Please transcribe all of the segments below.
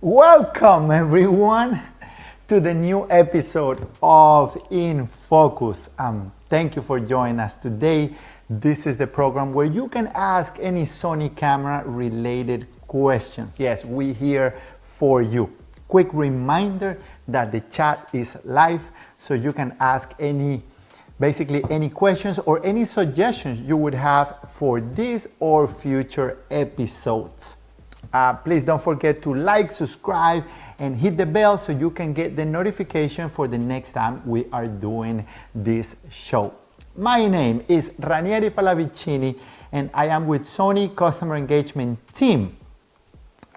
Welcome everyone to the new episode of In Focus. Thank you for joining us today. This is the program where you can ask any Sony camera related questions. Yes, we're here for you. Quick reminder that the chat is live, so you can ask basically any questions or any suggestions you would have for this or future episodes. Please don't forget to like, subscribe, and hit the bell so you can get the notification for the next time we are doing this show. My name is Ranieri and I am with Sony Customer Engagement Team.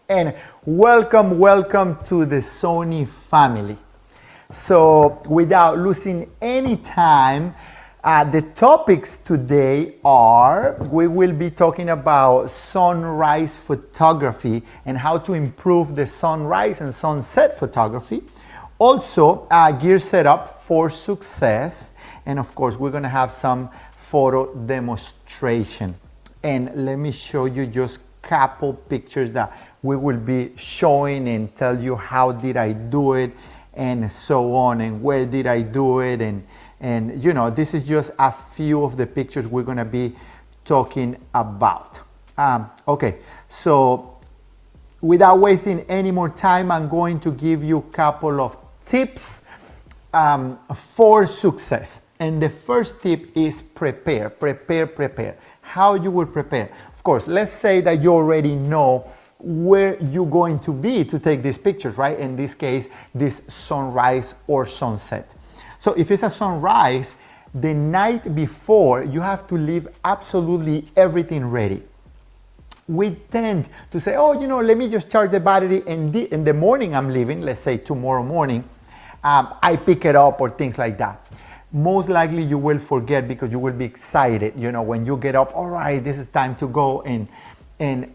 And welcome to the Sony family. So without losing any time, the topics today we will be talking about sunrise photography and how to improve the sunrise and sunset photography. Also, gear setup for success. And of course, we're gonna have some photo demonstration. And let me show you just a couple pictures that we will be showing and tell you how did I do it and so on, and where did I do it, and you know, this is just a few of the pictures we're gonna be talking about. Okay, so without wasting any more time, I'm going to give you a couple of tips for success. And the first tip is prepare. How you will prepare. Of course, let's say that you already know where you're going to be to take these pictures, right? In this case, this sunrise or sunset. So if it's a sunrise, the night before, you have to leave absolutely everything ready. We tend to say, oh, you know, let me just charge the battery and in the morning I'm leaving, let's say tomorrow morning, I pick it up or things like that. Most likely you will forget because you will be excited, you know, when you get up, all right, this is time to go, and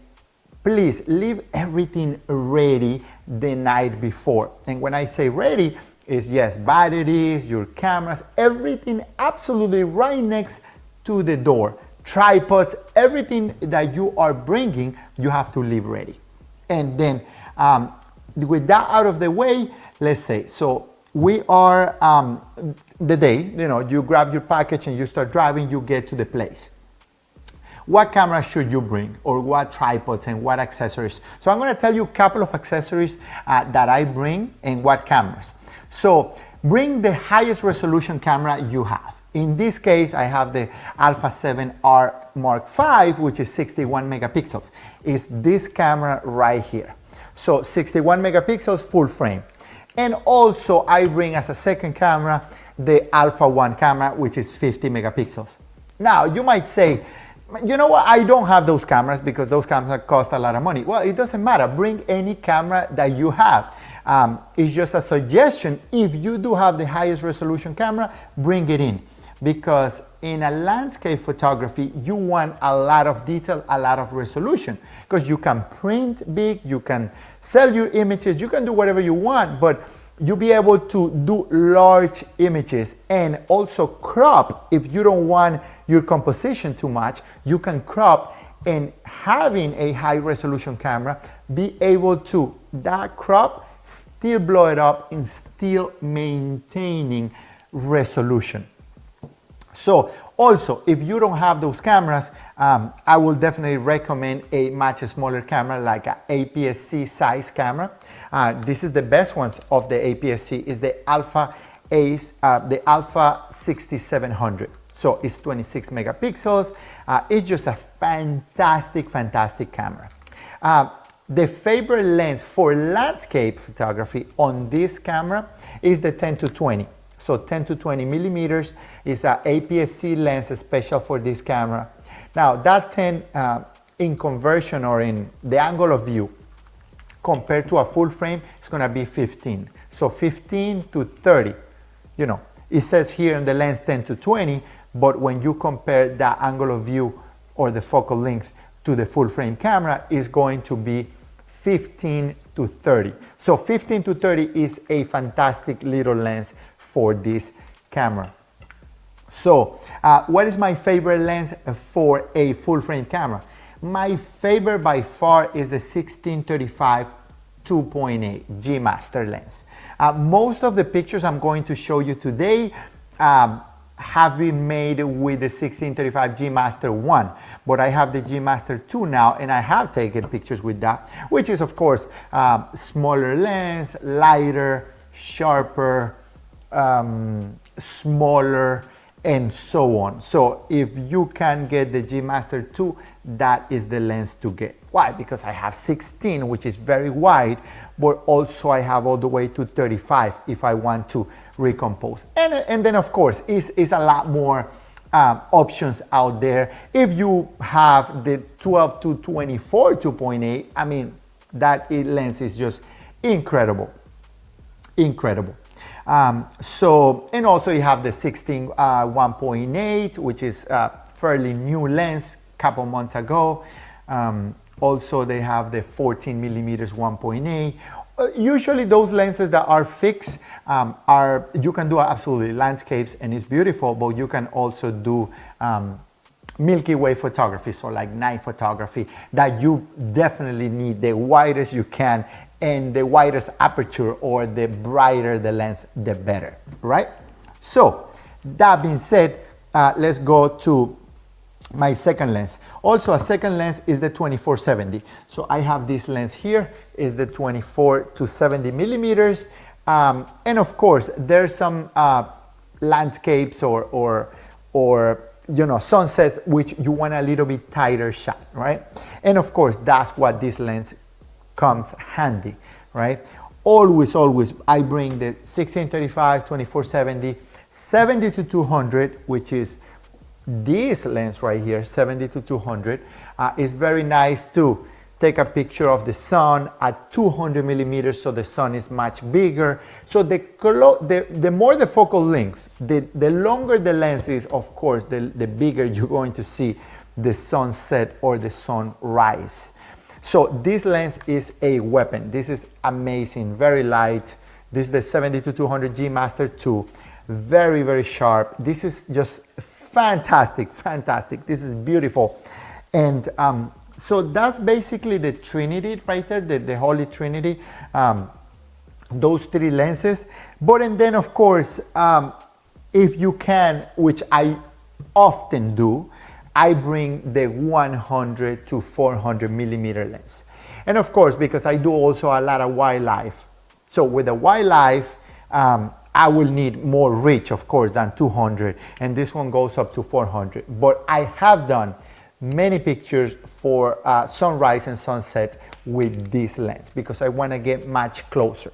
please leave everything ready the night before. And when I say ready, is yes, batteries, your cameras, everything absolutely right next to the door. Tripods, everything that you are bringing, you have to leave ready. And then with that out of the way, let's say, so we are the day, you know, you grab your package and you start driving, you get to the place. What camera should you bring, or what tripods and what accessories? So I'm gonna tell you a couple of accessories that I bring and what cameras. So bring the highest resolution camera you have. In this case, I have the Alpha 7R Mark V, which is 61 megapixels. It's this camera right here. So 61 megapixels full frame. And also I bring as a second camera the Alpha 1 camera, which is 50 megapixels. Now you might say, you know what, I don't have those cameras because those cameras cost a lot of money. Well, it doesn't matter. Bring any camera that you have. It's just a suggestion. If you do have the highest resolution camera, bring it in. Because in a landscape photography, you want a lot of detail, a lot of resolution. Because you can print big, you can sell your images, you can do whatever you want, but you'll be able to do large images and also crop. If you don't want your composition too much, you can crop, and having a high resolution camera, be able to that crop, still blow it up and still maintaining resolution. So also, if you don't have those cameras, I will definitely recommend a much smaller camera like an APS-C size camera. This is the best ones of the APS-C, is the Alpha 6700. So it's 26 megapixels. It's just a fantastic camera. the favorite lens for landscape photography on this camera is the 10 to 20. So 10 to 20 millimeters is an APS-C lens special for this camera. Now that 10 in conversion or in the angle of view compared to a full frame, it's gonna be 15. So 15 to 30, you know, it says here in the lens 10 to 20, but when you compare that angle of view or the focal length to the full frame camera, is going to be 15 to 30. So 15 to 30 is a fantastic little lens for this camera. So what is my favorite lens for a full frame camera? My favorite by far is the 1635 2.8 G Master lens. Most of the pictures I'm going to show you today have been made with the 1635 G Master 1, but I have the G Master 2 now, and I have taken pictures with that, which is of course smaller lens, lighter, sharper, smaller, and so on. So if you can get the G Master 2, that is the lens to get. Why? Because I have 16, which is very wide, but also I have all the way to 35 if I want to recompose. And then of course, is a lot more options out there. If you have the 12 to 24 2.8, I mean, that lens is just incredible, incredible. So, and also you have the 16 1.8, which is a fairly new lens, couple months ago. Also they have the 14 millimeters 1.8. Usually those lenses that are fixed you can do absolutely landscapes and it's beautiful, but you can also do Milky Way photography, so like night photography, that you definitely need the widest you can, and the widest aperture, or the brighter the lens, the better, right? So that being said, let's go to my second lens. Also a second lens is the 24-70. So I have this lens here, is the 24 to 70 millimeters. And of course, there's some landscapes or you know, sunsets, which you want a little bit tighter shot, right? And of course, that's what this lens comes handy, right? Always, I bring the 1635, 24-70, 70 to 200, which is this lens right here, 70 to 200. Is very nice to take a picture of the sun at 200 millimeters, so the sun is much bigger. So the more the focal length, the longer the lens is, of course, the bigger you're going to see the sunset or the sunrise. So this lens is a weapon. This is amazing, very light. This is the 70 to 200 G Master 2. Very, very sharp. This is just fantastic. This is beautiful. And so that's basically the Trinity right there, the Holy Trinity, those three lenses. But and then of course, if you can, which I often do, I bring the 100 to 400 millimeter lens. And of course, because I do also a lot of wildlife. So with the wildlife, I will need more reach, of course, than 200. And this one goes up to 400. But I have done many pictures for sunrise and sunset with this lens because I want to get much closer.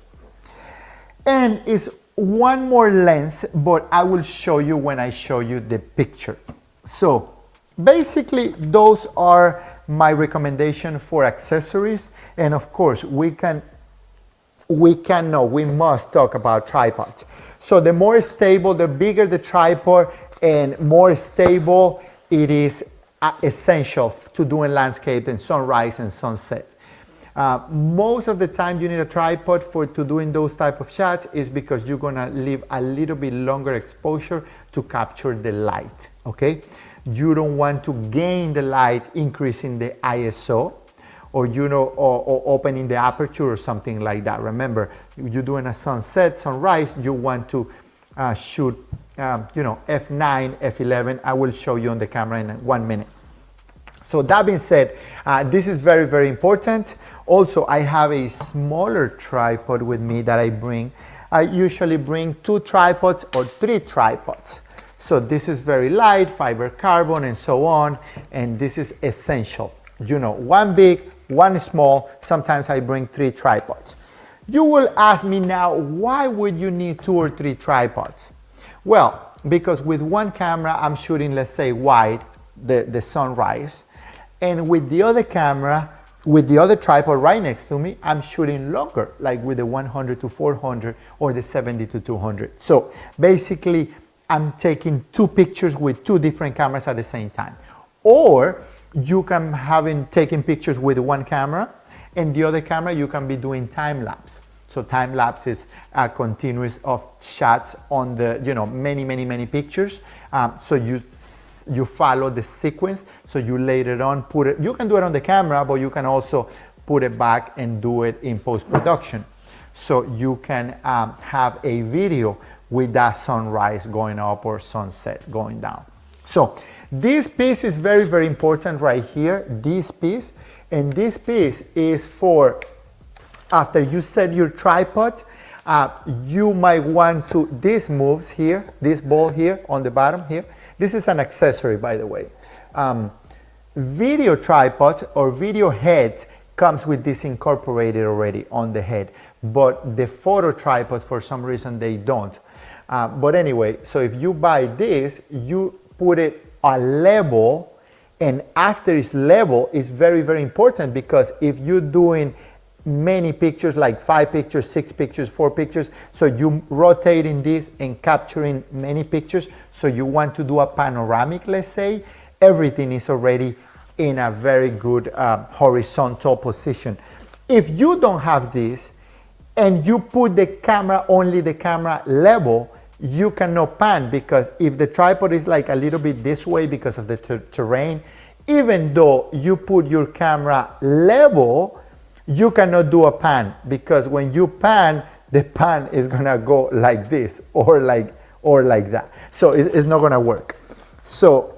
And it's one more lens, but I will show you when I show you the picture. So basically, those are my recommendation for accessories. And of course, we must talk about tripods. So the more stable, the bigger the tripod and more stable it is essential to doing landscape and sunrise and sunset. Most of the time you need a tripod to doing those type of shots is because you're gonna leave a little bit longer exposure to capture the light, okay? You don't want to gain the light increasing the ISO or, you know, or opening the aperture or something like that. Remember, you're doing a sunset, sunrise, you want to shoot, you know, f9, f11. I will show you on the camera in 1 minute. So that being said, this is very, very important. Also, I have a smaller tripod with me that I bring. I usually bring 2 tripods or 3 tripods. So this is very light, fiber carbon and so on. And this is essential. You know, one big, one small, sometimes I bring 3 tripods. You will ask me now, why would you need 2 or 3 tripods? Well, because with one camera, I'm shooting, let's say, wide, the sunrise. And with the other camera, with the other tripod right next to me, I'm shooting longer, like with the 100 to 400 or the 70 to 200. So basically, I'm taking 2 pictures with 2 different cameras at the same time. Or you can taking pictures with one camera, and the other camera you can be doing time lapse. So time lapse is a continuous of shots on the, many pictures. So you follow the sequence. So you later on put it, you can do it on the camera, but you can also put it back and do it in post-production. So you can have a video with that sunrise going up or sunset going down. So this piece is very, very important right here, this piece. And this piece is for, after you set your tripod, you might want to, this moves here, this ball here on the bottom here. This is an accessory, by the way. Video tripod or video head comes with this incorporated already on the head, but the photo tripod, for some reason, they don't. But anyway, so if you buy this, you put it a level, and after it's level, it's very, very important, because if you're doing many pictures, like 5 pictures, 6 pictures, 4 pictures, so you rotating this and capturing many pictures, so you want to do a panoramic, let's say, everything is already in a very good horizontal position. If you don't have this, and you put the camera, only the camera level, you cannot pan, because if the tripod is like a little bit this way because of the terrain, even though you put your camera level, you cannot do a pan, because when you pan, the pan is gonna go like this or like that. So it's not gonna work. So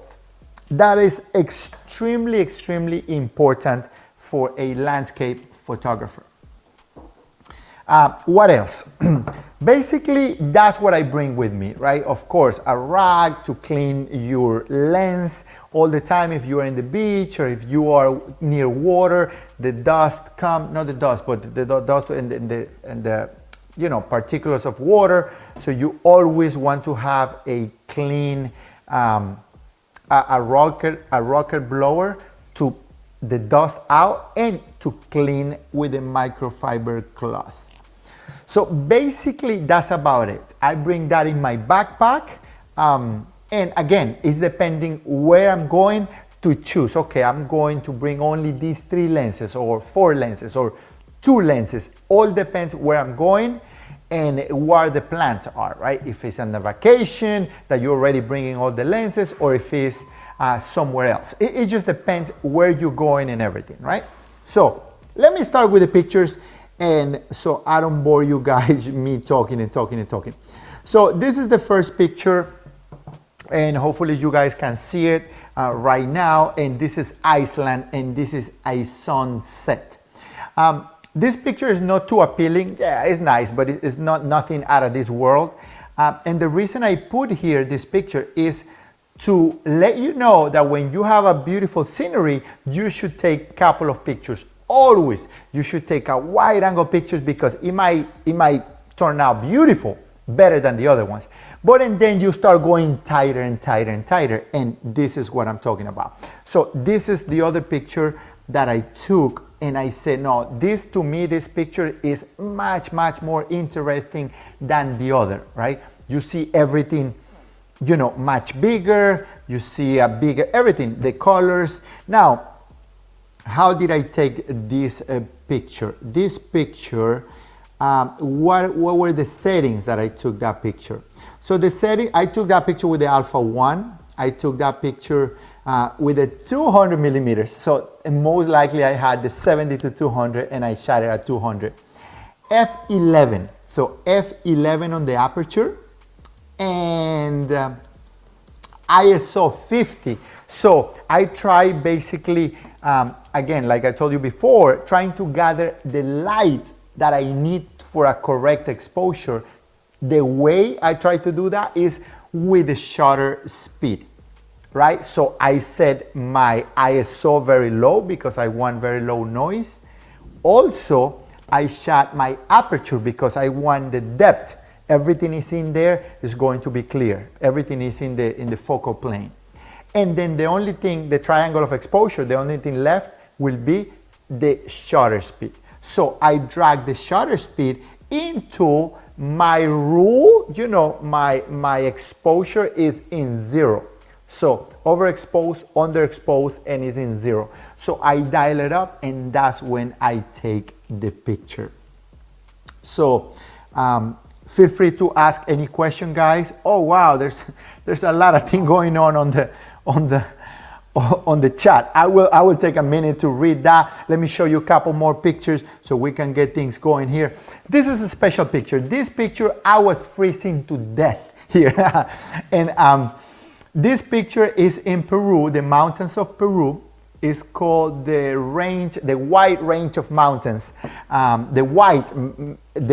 that is extremely, extremely important for a landscape photographer. What else? Basically, that's what I bring with me, right? Of course, a rag to clean your lens all the time if you are in the beach or if you are near water. The dust not the dust, but the dust and the particles of water. So you always want to have a clean a rocket blower to the dust out and to clean with a microfiber cloth. So basically, that's about it. I bring that in my backpack. And again, it's depending where I'm going to choose. Okay, I'm going to bring only these 3 lenses or 4 lenses or 2 lenses. All depends where I'm going and where the plans are, right? If it's on a vacation that you're already bringing all the lenses, or if it's somewhere else. It just depends where you're going and everything, right? So let me start with the pictures, and so I don't bore you guys, me talking and talking and talking. So this is the first picture, and hopefully you guys can see it right now. And this is Iceland, and this is a sunset. This picture is not too appealing. Yeah, it's nice, but it's not nothing out of this world. And the reason I put here this picture is to let you know that when you have a beautiful scenery, you should take a couple of pictures. Always, you should take a wide angle pictures, because it might turn out beautiful, better than the other ones. But and then you start going tighter and tighter and tighter, and this is what I'm talking about. So this is the other picture that I took, and I said, no, this to me, this picture is much, much more interesting than the other, right? You see everything, much bigger. You see a bigger everything, the colors. Now, how did I take this picture? This picture, what were the settings that I took that picture? So the setting, I took that picture with the Alpha 1. I took that picture with a 200 millimeters. So most likely I had the 70 to 200 and I shot it at 200. F11, so F11 on the aperture, and ISO 50. So I try basically, again, like I told you before, trying to gather the light that I need for a correct exposure. The way I try to do that is with the shutter speed. right? So I set my ISO very low because I want very low noise. Also, I shot my aperture because I want the depth. Everything is in there, is going to be clear. Everything is in the focal plane. And then the only thing, the triangle of exposure, the only thing left will be the shutter speed. So I drag the shutter speed into my rule. You know, my exposure is in 0. So overexposed, underexposed, and is in 0. So I dial it up, and that's when I take the picture. So feel free to ask any question, guys. Oh wow, there's a lot of thing going on the chat. I will take a minute to read that. Let me show you a couple more pictures so we can get things going here. This is a special picture. This picture, I was freezing to death here. And this picture is in Peru, the mountains of Peru. Is called the White Range of Mountains, the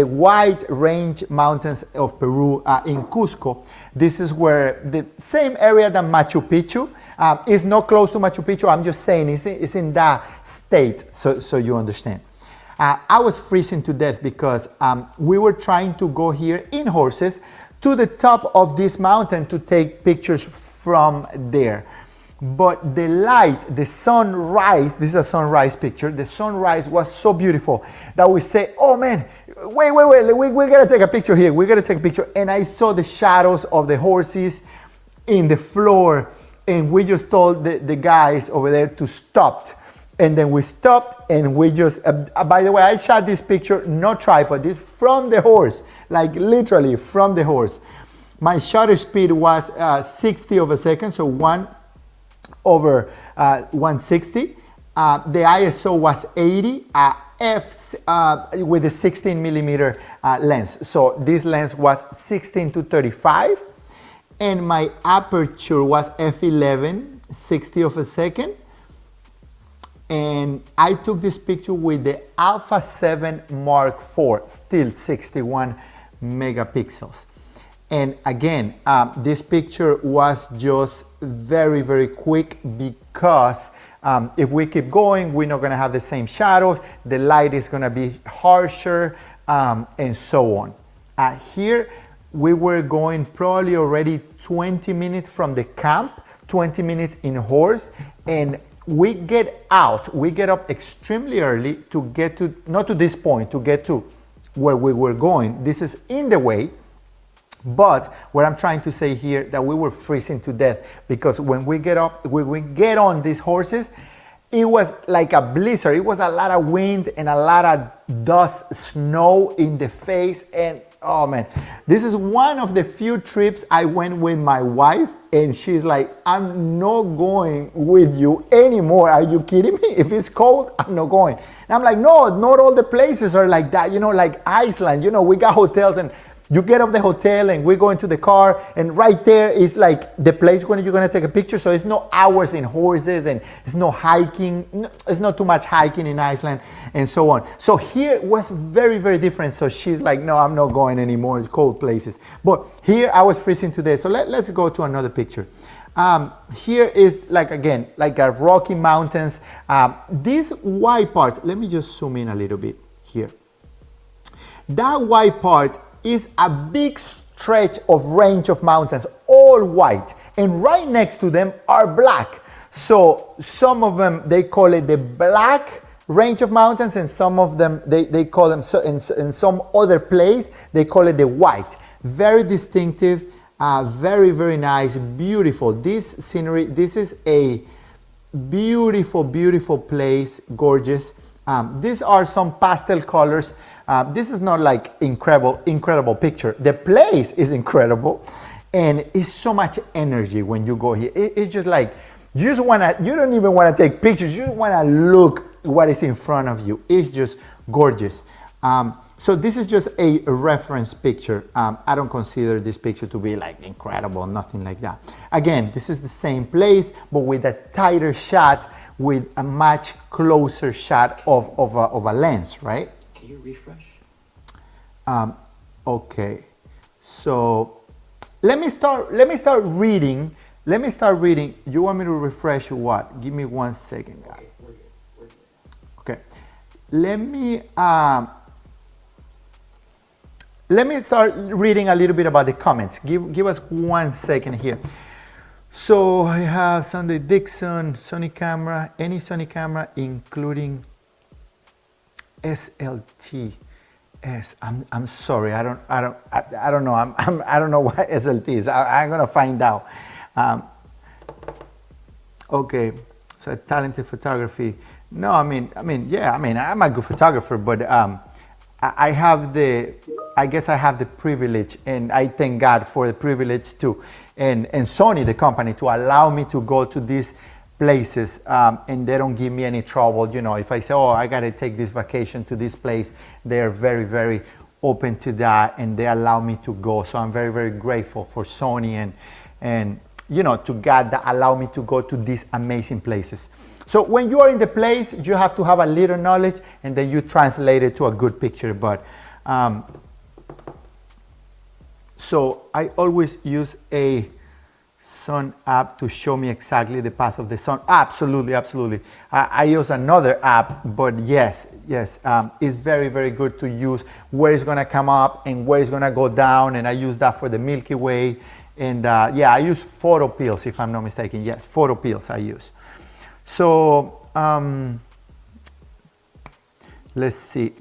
White Range Mountains of Peru in Cusco. This is where the same area than Machu Picchu is not close to Machu Picchu. I'm just saying it's in that state, so you understand. I was freezing to death because we were trying to go here in horses to the top of this mountain to take pictures from there. But the light, the sunrise, this is a sunrise picture, the sunrise was so beautiful that we say, oh man, wait, we gotta take a picture here, we gotta take a picture. And I saw the shadows of the horses in the floor, and we just told the guys over there to stop. And then we stopped, and we just, by the way, I shot this picture, no tripod, this from the horse, like literally from the horse. My shutter speed was 60 of a second, so 1/160. The ISO was 80 with a 16 millimeter lens. So this lens was 16-35, and my aperture was f11, 60 of a second. And I took this picture with the Alpha 7 Mark IV, still 61 megapixels. And again, this picture was just very, very quick because if we keep going, we're not going to have the same shadows. The light is going to be harsher and so on. Here, we were going probably already 20 minutes from the camp, 20 minutes in horse, and we get up extremely early to get to, not to this point, to get to where we were going. This is in the way. But what I'm trying to say here, that we were freezing to death because when we get on these horses, it was like a blizzard. It was a lot of wind and a lot of dust, snow in the face. And oh man, this is one of the few trips I went with my wife, and she's like, I'm not going with you anymore. Are you kidding me? If it's cold, I'm not going. And I'm like, no, not all the places are like that. You know, like Iceland, you know, we got hotels, and you get off the hotel and we go into the car, and right there is like the place where you're gonna take a picture. So it's no hours in horses, and it's no hiking. It's not too much hiking in Iceland and so on. So here was very, very different. So she's like, no, I'm not going anymore. It's cold places. But here I was freezing to death. So let's go to another picture. Here is like, again, like a Rocky Mountains. These white parts, let me just zoom in a little bit here. That white part is a big stretch of range of mountains, all white, and right next to them are black. So some of them, they call it the black range of mountains, and some of them, they call them, so in some other place, they call it the white. Very distinctive, very, very nice, beautiful. This scenery, this is a beautiful, beautiful place, gorgeous. These are some pastel colors. This is not like incredible picture. The place is incredible, and it's so much energy when you go here. It's just like, you don't even wanna take pictures. You just wanna look what is in front of you. It's just gorgeous. So this is just a reference picture. I don't consider this picture to be like incredible, nothing like that. Again, this is the same place, but with a tighter shot, with a much closer shot of a lens, right? Can you refresh? Okay, so let me start reading Let me start reading. You want me to refresh what? Give me 1 second, guys. Okay. Let me start reading a little bit about the comments. Give us 1 second here. So I have Sunday Dixon, Sony camera, any Sony camera, including SLT. I'm sorry. I don't know. I don't know what SLT is. I'm gonna find out. Okay. So talented photography. No, I mean, yeah. I mean, I'm a good photographer, but I guess I have the privilege, and I thank God for the privilege to, and Sony, the company, to allow me to go to these places, and they don't give me any trouble. You know, if I say, oh, I got to take this vacation to this place, they are very, very open to that, and they allow me to go. So I'm very, very grateful for Sony and you know, to God that allow me to go to these amazing places. So when you are in the place, you have to have a little knowledge, and then you translate it to a good picture. But so I always use a sun app to show me exactly the path of the sun. Absolutely, absolutely. I use another app, but yes, it's very, very good to use where it's gonna come up and where it's gonna go down, and I use that for the Milky Way. And yeah, I use photo pills, if I'm not mistaken. Yes, photo pills I use. So let's see.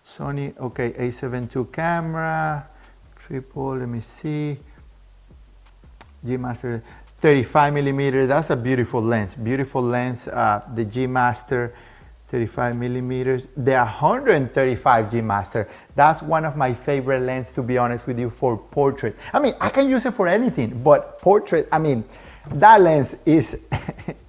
Sony, okay, A7 II camera, triple, let me see. G Master 35 millimeter, that's a beautiful lens. The G Master 35 millimeters. The 135 G Master, that's one of my favorite lenses, to be honest with you, for portrait. I mean, I can use it for anything, but portrait, I mean, that lens is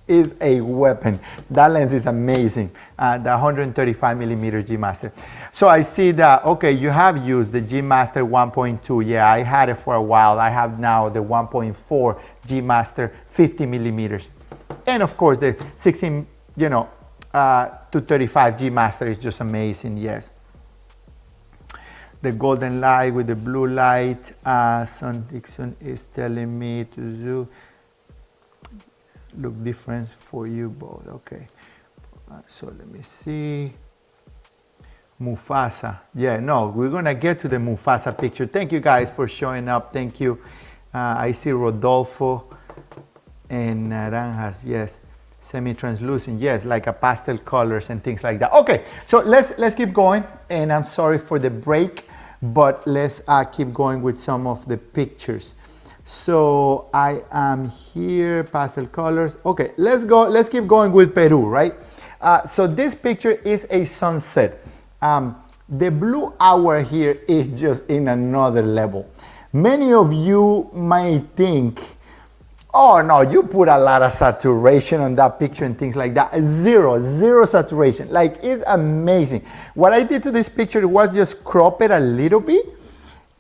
is a weapon. That lens is amazing. The 135 millimeter G Master. So I see that, okay, you have used the G Master 1.2. Yeah, I had it for a while. I have now the 1.4 G Master 50 millimeters. And of course the 16, you know, to 35 G Master is just amazing, yes. The golden light with the blue light, Son Dixon is telling me to do look different for you both. Okay, so let me see. Mufasa, yeah, no, we're gonna get to the Mufasa picture. Thank you guys for showing up. Thank you. I see Rodolfo and naranjas, yes, semi-translucent, yes, like a pastel colors and things like that. Okay, so let's keep going, and I'm sorry for the break, but let's keep going with some of the pictures. So I am here, pastel colors. Okay, let's keep going with Peru, right? So this picture is a sunset. The blue hour here is just in another level. Many of you might think, oh no, you put a lot of saturation on that picture and things like that. Zero saturation. Like, it's amazing. What I did to this picture was just crop it a little bit.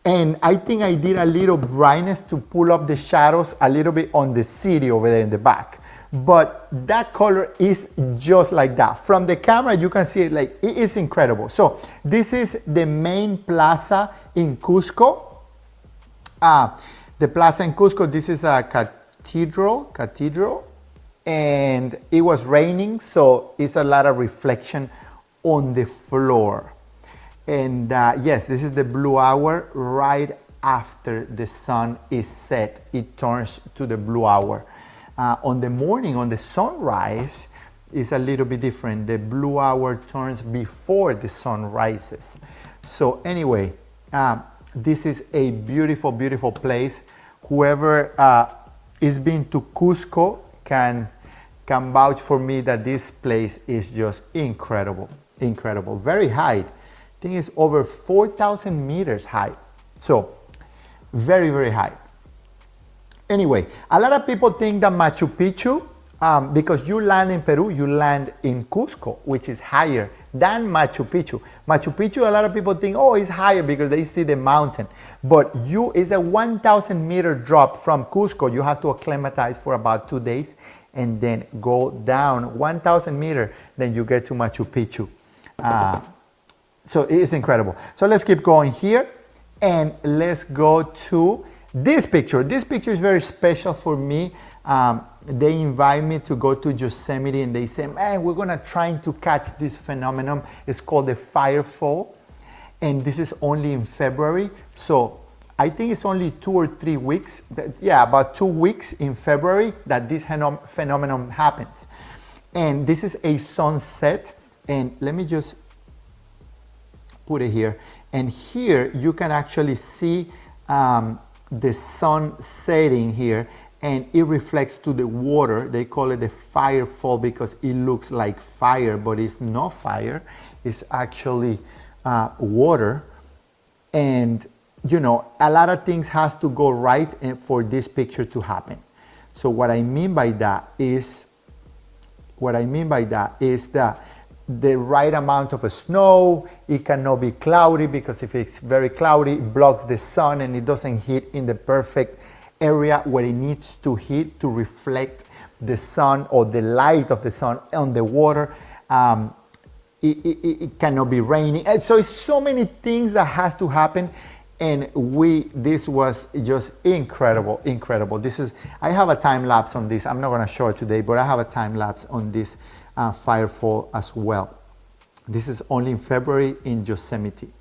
And I think I did a little brightness to pull up the shadows a little bit on the city over there in the back. But that color is just like that. From the camera, you can see it, like, it is incredible. So this is the main plaza in Cusco. The plaza in Cusco, this is a cathedral, and it was raining, so it's a lot of reflection on the floor. And yes, this is the blue hour. Right after the sun is set, it turns to the blue hour. On the morning, on the sunrise, is a little bit different. The blue hour turns before the sun rises. So anyway, this is a beautiful, beautiful place. Whoever is been to Cusco can vouch for me that this place is just incredible, incredible. Very high. I think it's over 4,000 meters high. So very, very high. Anyway, a lot of people think that Machu Picchu, because you land in Peru, you land in Cusco, which is higher than Machu Picchu. Machu Picchu, a lot of people think, oh, it's higher because they see the mountain. But it's a 1,000 meter drop from Cusco. You have to acclimatize for about 2 days and then go down 1,000 meters, then you get to Machu Picchu. So it is incredible. So let's keep going here, and let's go to This picture is very special for me. They invite me to go to Yosemite and they say, man, we're gonna try to catch this phenomenon. It's called the Firefall. And this is only in February. So I think it's only 2 or 3 weeks, about 2 weeks in February that this phenomenon happens. And this is a sunset. And let me just put it here. And here you can actually see the sun setting here, and it reflects to the water. They call it the firefall because it looks like fire, but it's not fire. It's actually water. And you know, a lot of things has to go right for this picture to happen. So what I mean by that is that the right amount of snow, it cannot be cloudy, because if it's very cloudy, it blocks the sun and it doesn't hit in the perfect area where it needs to hit to reflect the sun or the light of the sun on the water. It cannot be raining. And so it's so many things that has to happen. And this was just incredible. I have a time lapse on this. I'm not gonna show it today, but I have a time lapse on this Firefall as well. This is only in February in Yosemite.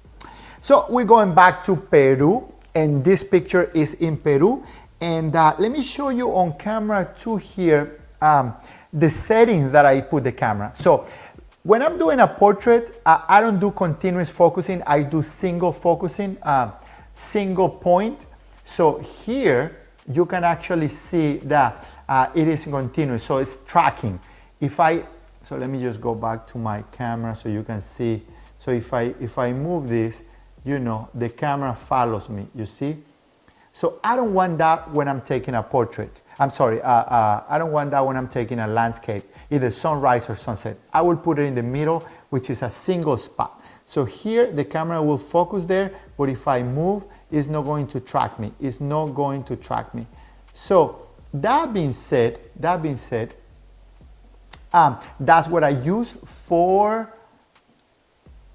So we're going back to Peru, and this picture is in Peru. And let me show you on camera 2 here the settings that I put the camera. So when I'm doing a portrait, I don't do continuous focusing. I do single focusing, single point. So here you can actually see that it is continuous. So it's tracking. So let me just go back to my camera so you can see. So if I move this, you know, the camera follows me, you see? So I don't want that when I'm taking a portrait. I'm sorry, I don't want that when I'm taking a landscape, either sunrise or sunset. I will put it in the middle, which is a single spot. So here the camera will focus there, but if I move, it's not going to track me. It's not going to track me. So that being said, that's what I use for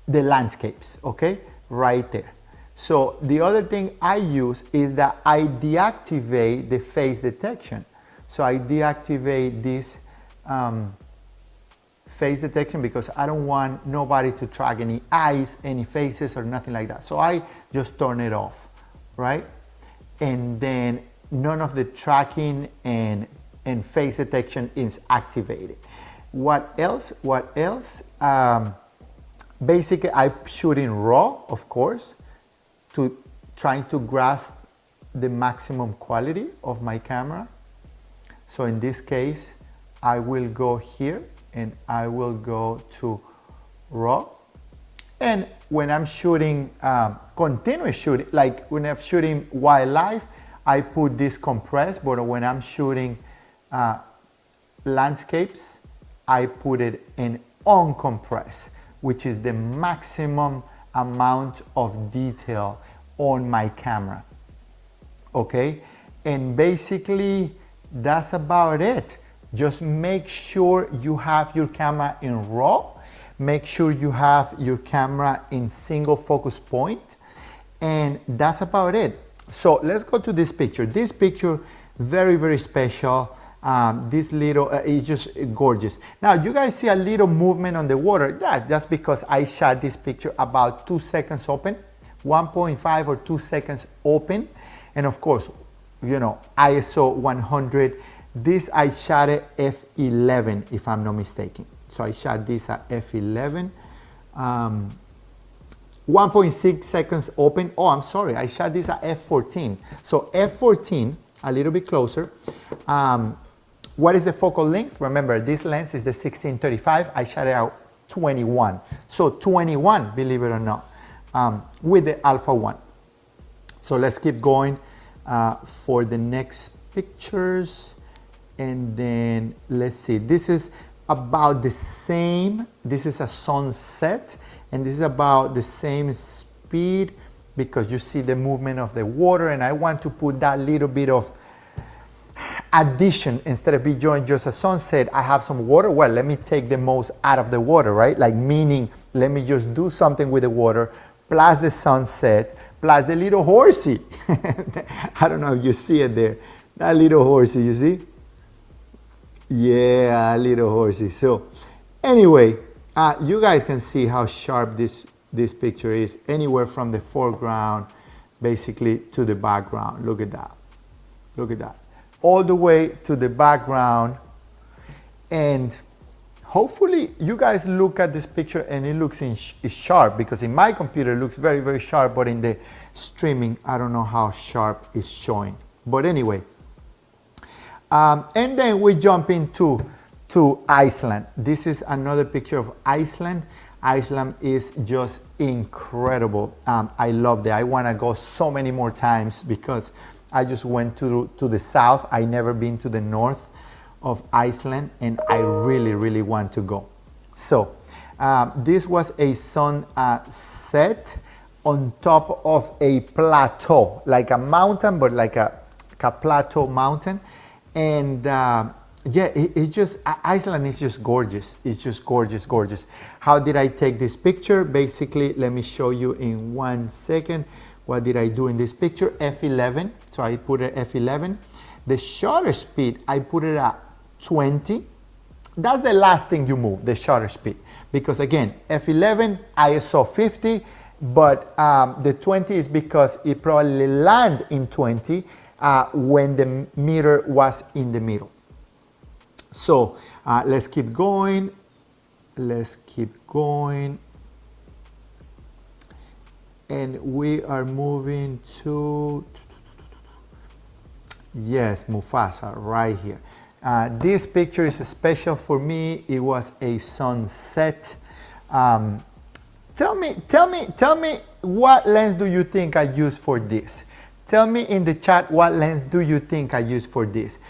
the landscapes, okay? Right there. So the other thing I use is that I deactivate the face detection. So I deactivate this face detection because I don't want nobody to track any eyes, any faces, or nothing like that. So I just turn it off, right? And then none of the tracking and face detection is activated. What else? Basically, I shoot in RAW, of course, to trying to grasp the maximum quality of my camera. So in this case, I will go here and I will go to RAW. And when I'm shooting continuous shooting, like when I'm shooting wildlife, I put this compress, but when I'm shooting landscapes, I put it in uncompress, which is the maximum amount of detail on my camera. Okay, and basically that's about it. Just make sure you have your camera in RAW, make sure you have your camera in single focus point, and that's about it. So let's go to this picture. This picture, very, very special. This little, is just gorgeous. Now you guys see a little movement on the water. Yeah, that's because I shot this picture about 2 seconds open, 1.5 or 2 seconds open. And of course, you know, ISO 100. This I shot at f11, if I'm not mistaken. So I shot this at f11. 1.6 seconds open. Oh, I'm sorry, I shot this at f14. So f14, a little bit closer. What is the focal length? Remember, this lens is the 1635. I shot it at 21. So 21, believe it or not, with the Alpha 1. So let's keep going for the next pictures. And then let's see, this is about the same. This is a sunset, and this is about the same speed because you see the movement of the water, and I want to put that little bit of addition. Instead of being just a sunset, I have some water. Well, let me take the most out of the water, right? Like meaning, let me just do something with the water, plus the sunset, plus the little horsey. I don't know if you see it there. That little horsey, you see? Yeah, little horsey. So anyway, you guys can see how sharp this picture is, anywhere from the foreground basically to the background. Look at that. Look at that. All the way to the background. And hopefully you guys look at this picture and it looks sharp, because in my computer it looks very, very sharp, but in the streaming, I don't know how sharp it's showing. But anyway, and then we jump into Iceland. This is another picture of Iceland. Iceland is just incredible. I love it. I want to go so many more times, because I just went to the south. I never been to the north of Iceland, and I really, really want to go. So this was a sunset on top of a plateau, like a mountain, but like a plateau mountain. And yeah, it's just, Iceland is just gorgeous. It's just gorgeous, gorgeous. How did I take this picture? Basically, let me show you in 1 second. What did I do in this picture? F11. So I put it F11. The shutter speed, I put it at 20. That's the last thing you move, the shutter speed. Because again, F11, ISO 50, but the 20 is because it probably landed in 20 when the mirror was in the middle. So let's keep going. Let's keep going. And we are moving to, yes, Mufasa right here. This picture is special for me. It was a sunset. Tell me what lens do you think I used for this? Tell me in the chat what lens do you think I used for this?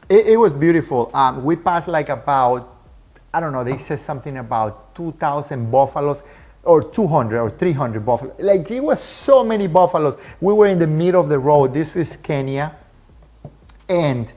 It was beautiful. We passed like about, I don't know, they said something about 2,000 buffaloes, or 200 or 300 buffaloes. Like, it was so many buffaloes. We were in the middle of the road. This is Kenya. And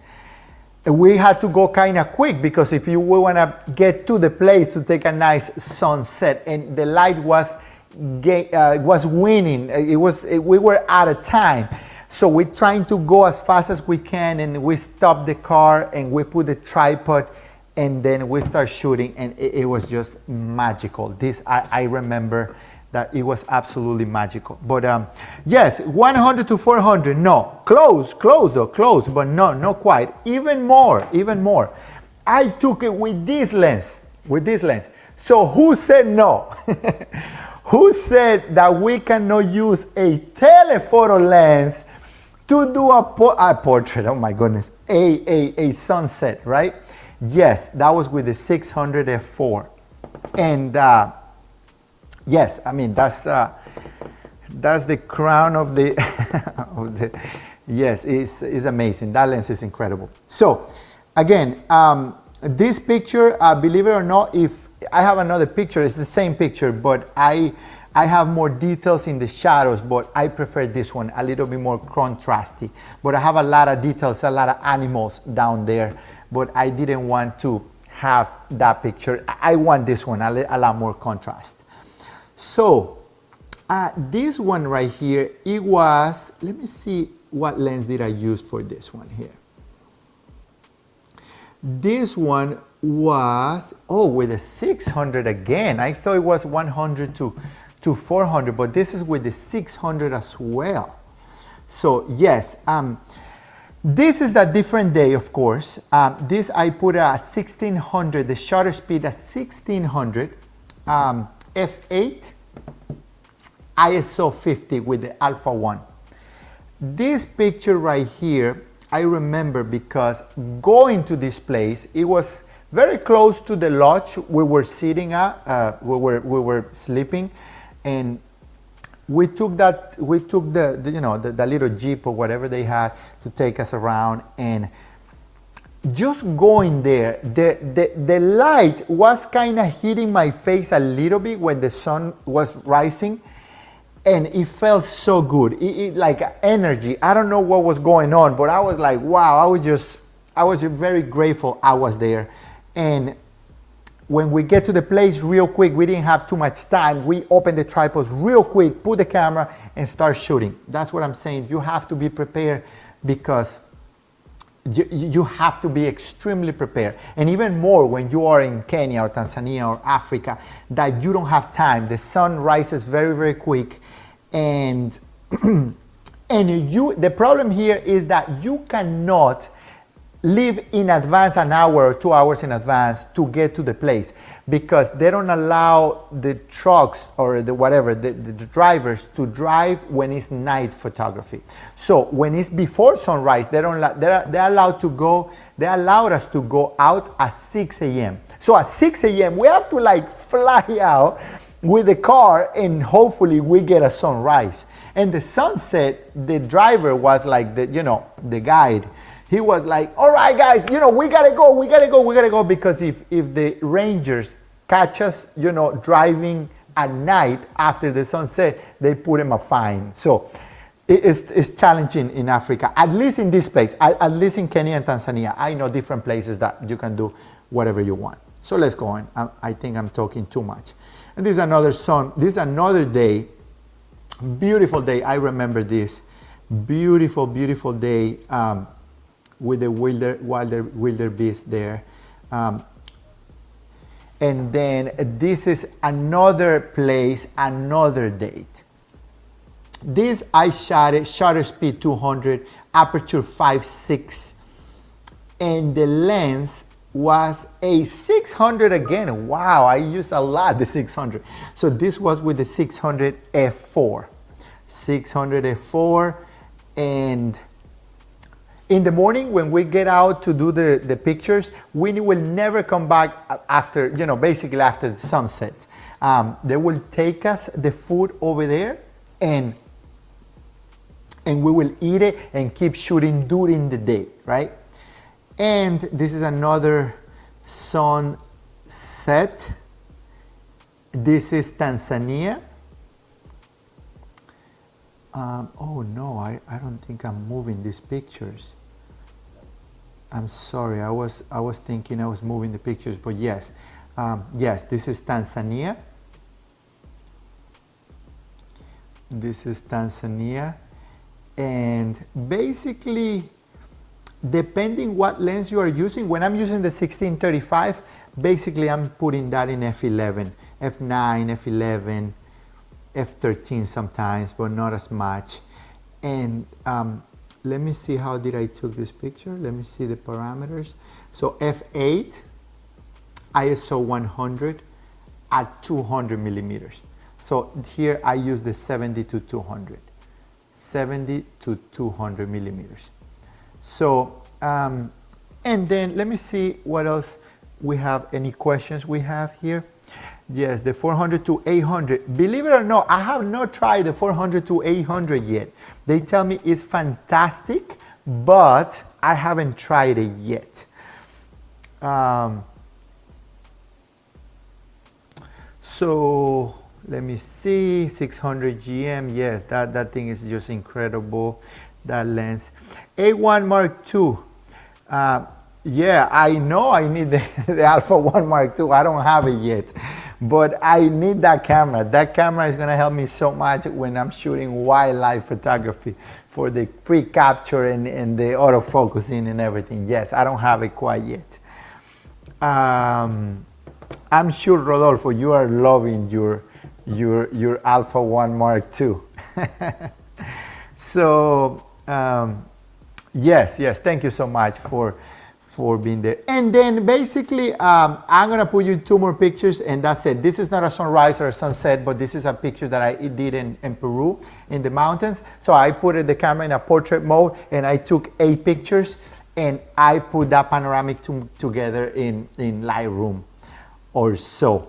we had to go kind of quick, because if you want to get to the place to take a nice sunset, and the light was winning. We were out of time. So we're trying to go as fast as we can, and we stopped the car and we put the tripod, and then we start shooting, and it was just magical. This, I remember that it was absolutely magical. But yes, 100 to 400, no. Close though, but no, not quite. Even more. I took it with this lens. So who said no? Who said that we cannot use a telephoto lens to do a portrait? Oh my goodness, a sunset, right? Yes, that was with the 600 f4, and yes, I mean that's the crown of the, yes, it's amazing. That lens is incredible. So again, this picture, believe it or not, if I have another picture, it's the same picture, but I have more details in the shadows, but I prefer this one, a little bit more contrasty. But I have a lot of details, a lot of animals down there, but I didn't want to have that picture. I want this one, a lot more contrast. So this one right here, it was, let me see what lens did I use for this one here. This one was, oh, with a 600 again. I thought it was 100 to 400, but this is with the 600 as well. So yes, this is a different day, of course. This I put at 1600, the shutter speed at 1600, f8, ISO 50 with the Alpha 1. This picture right here, I remember because going to this place, it was very close to the lodge we were sitting at, we were sleeping, and we took the you know, the little Jeep or whatever they had to take us around, and just going there, the light was kind of hitting my face a little bit when the sun was rising, and it felt so good. It like energy. I don't know what was going on, but I was like, wow, I was just very grateful I was there. And when we get to the place real quick, we didn't have too much time. We open the tripods real quick, put the camera, and start shooting. That's what I'm saying. You have to be prepared because you have to be extremely prepared. And even more when you are in Kenya or Tanzania or Africa, that you don't have time. The sun rises very, very quick. And, the problem here is that you cannot leave in advance, an hour or 2 hours in advance, to get to the place, because they don't allow the trucks or the drivers to drive when it's night photography. So when it's before sunrise, they allowed us to go out at 6 a.m. So at 6 a.m. we have to like fly out with the car, and hopefully we get a sunrise. And the sunset, the driver was like the guide. He was like, all right, guys, we gotta go, because if the rangers catch us, driving at night after the sunset, they put him a fine. So it's challenging in Africa, at least in this place, at least in Kenya and Tanzania. I know different places that you can do whatever you want. So let's go on. I think I'm talking too much. And this is another sun. This is another day, beautiful day. I remember this beautiful, beautiful day. With the wildebeest there. And then this is another place, another date. This I shot it, shutter speed 200, aperture 5.6, and the lens was a 600 again. Wow, I used a lot the 600. So this was with the 600 f4. 600 f4, and in the morning, when we get out to do the pictures, we will never come back after, basically after the sunset. They will take us the food over there, and we will eat it and keep shooting during the day, right? And this is another sunset. This is Tanzania. Oh no, I don't think I'm moving these pictures. I'm sorry, I was thinking I was moving the pictures, but yes. Yes, this is Tanzania. This is Tanzania. And basically, depending what lens you are using, when I'm using the 16-35, basically I'm putting that in f11, f9, f11, f13 sometimes, but not as much. And let me see how did I took this picture. Let me see the parameters. So f8, ISO 100 at 200 millimeters. So here I use the 70 to 200. 70 to 200 millimeters. So, and then let me see what else we have, any questions we have here. Yes, the 400 to 800. Believe it or not, I have not tried the 400 to 800 yet. They tell me it's fantastic, but I haven't tried it yet. So let me see, 600 GM. Yes, that thing is just incredible. That lens. A1 Mark II. Yeah, I know I need the Alpha 1 Mark II. I don't have it yet, but I need that camera. That camera is gonna help me so much when I'm shooting wildlife photography for the pre-capture and the autofocusing and everything. Yes, I don't have it quite yet. I'm sure, Rodolfo, you are loving your Alpha 1 Mark II. So, yes, thank you so much for being there. And then basically, I'm gonna put you 2 more pictures, and that's it. This is not a sunrise or a sunset, but this is a picture that I did in Peru, in the mountains. So I put the camera in a portrait mode, and I took 8 pictures, and I put that panoramic together in Lightroom or so.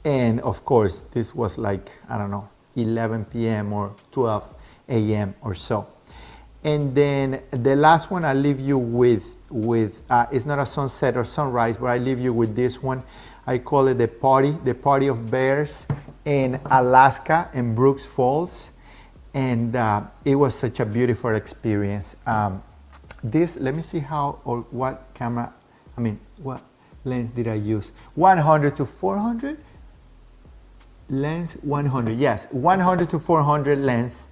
And of course, this was like, I don't know, 11 p.m. or 12 a.m. or so. And then the last one I leave you with it's not a sunset or sunrise, but I leave you with this one. I call it the party of bears in Alaska, in Brooks Falls. And it was such a beautiful experience. Let me see how or what camera, lens did I use? 100 to 400? Lens 100, yes, 100 to 400 lens.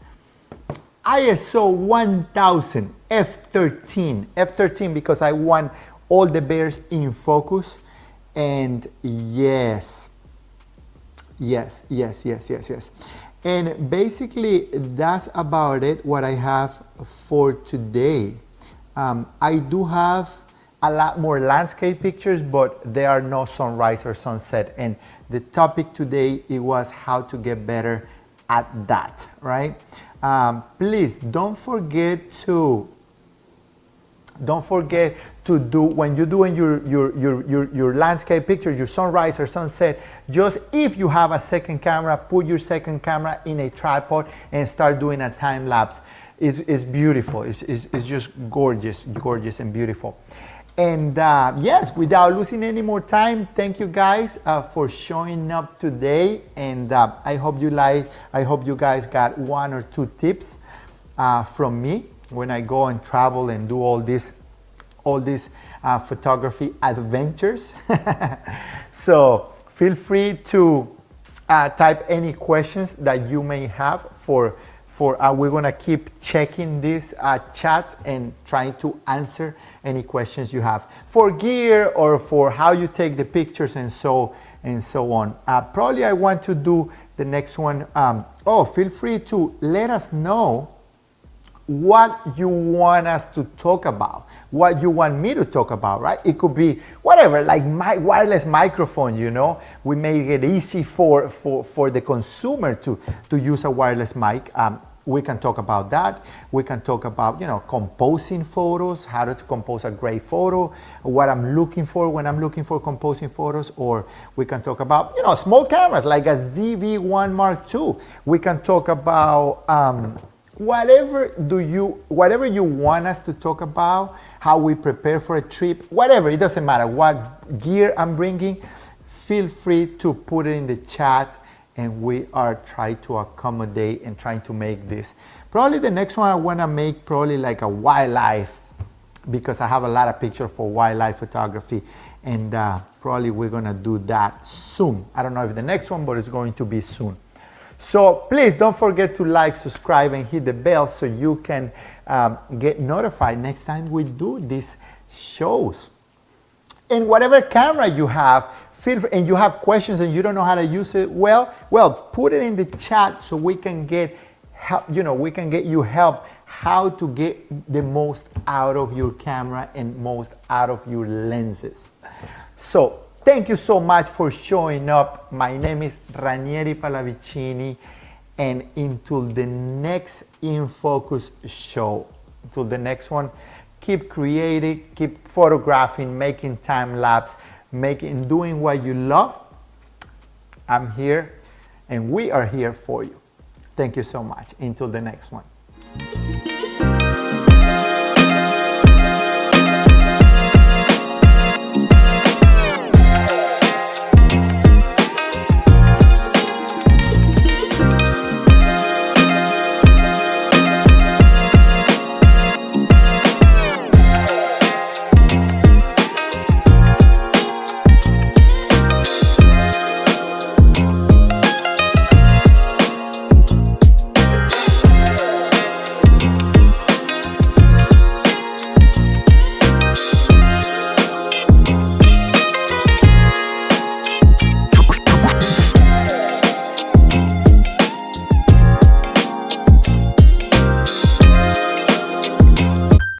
ISO 1000 f13 because I want all the bears in focus. And yes. And basically that's about it, what I have for today. I do have a lot more landscape pictures, but there are no sunrise or sunset. And the topic today, it was how to get better at that, right? Please don't forget to do, when you're doing your landscape picture, your sunrise or sunset, just if you have a second camera, put your second camera in a tripod and start doing a time lapse. It's beautiful. It's just gorgeous and beautiful. And yes, without losing any more time, thank you guys for showing up today. And I hope you guys got 1 or 2 tips from me when I go and travel and do all these photography adventures. So feel free to type any questions that you may have for we're gonna keep checking this chat and trying to answer any questions you have for gear or for how you take the pictures and so on. Probably I want to do the next one. Feel free to let us know what you want us to talk about, what you want me to talk about, right? It could be whatever, like my wireless microphone, you know. We make it easy for the consumer to use a wireless mic. We can talk about that. We can talk about, composing photos, how to compose a great photo, what I'm looking for when I'm looking for composing photos, or we can talk about, small cameras like a ZV-1 Mark II. We can talk about whatever you want us to talk about, how we prepare for a trip, whatever, it doesn't matter what gear I'm bringing, feel free to put it in the chat and we are trying to accommodate and trying to make this. Probably the next one I want to make probably like a wildlife, because I have a lot of pictures for wildlife photography, and probably we're going to do that soon. I don't know if the next one, but it's going to be soon. So please don't forget to like, subscribe, and hit the bell so you can get notified next time we do these shows. And whatever camera you have, and you have questions and you don't know how to use it, well, put it in the chat so we can get help. We can get you help how to get the most out of your camera and most out of your lenses. So thank you so much for showing up. My name is Ranieri Pallavicini, and until the next In Focus show, until the next one, keep creating, keep photographing, making time lapse, doing what you love. I'm here and we are here for you. Thank you so much. Until the next one.